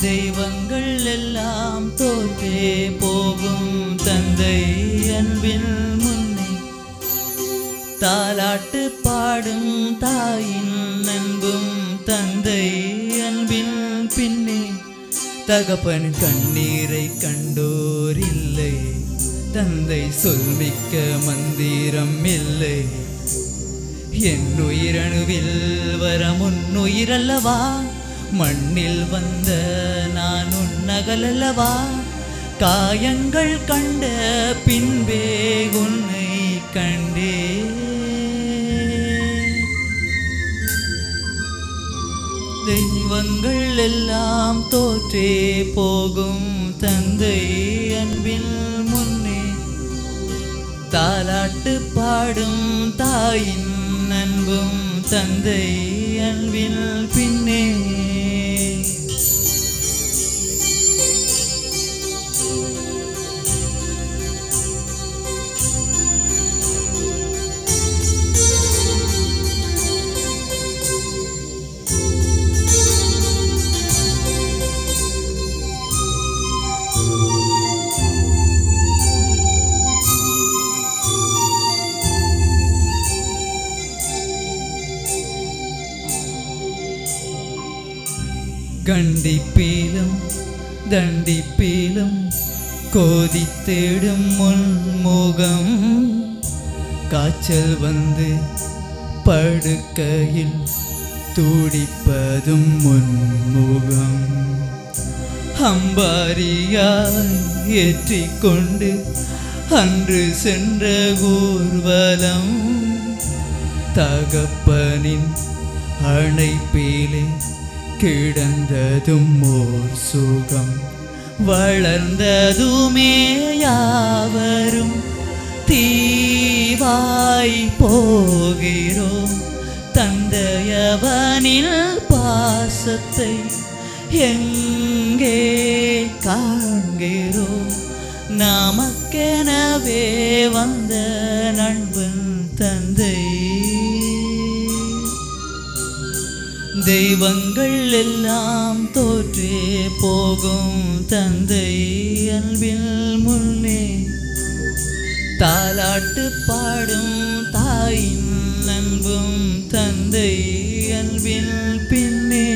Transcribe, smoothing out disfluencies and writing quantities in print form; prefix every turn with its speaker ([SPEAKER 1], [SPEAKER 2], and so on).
[SPEAKER 1] தெய்வங்கள் எல்லாம் தோற்றே போகும் தந்தை அன்பில் முன்னே தாலாட்டு பாடும் தாயின் அன்பும் தந்தை அன்பில் பின்னே தகப்பன் கண்ணீரை கண்டோர் இல்லை தந்தை சொல்மிக்க மந்திரம் இல்லை என் உயிரணுவில் வர முன்னுயிரல்லவா மண்ணில் வந்த நான் உன்னகலல்லவா காயங்கள் கண்ட பின்பே உன்னை கண்டே தெய்வங்கள் எல்லாம் தோற்றே போகும் தந்தை அன்பில் முன்னே தாலாட்டு பாடும் தாயின் அன்பும் தந்தை அன்பில் பின்னே கண்டிப்பீலும் தண்டிப்பீலும் கோதித்தேடும் முன்முகம் காய்ச்சல் வந்து படுக்கையில் துடிப்பதும் முன்முகம் அம்பாரியாய் ஏற்றிக்கொண்டு அன்று சென்ற ஊர்வலம் தகப்பனின் அணைப்பிலே கிடந்ததும் ஓர் சுகம் வளர்ந்ததுமே யாவரும் தீவாய் போகிறோம் தந்தையவனில் பாசத்தை எங்கே காண்கிறோம் நமக்கெனவே வந்த நண்பன் தந்தை தெய்வங்கள் எல்லாம் தோற்றே போகும் தந்தை அன்பில் முன்னே தாலாட்டு பாடும் தாயின் அன்பும் தந்தை அன்பில் பின்னே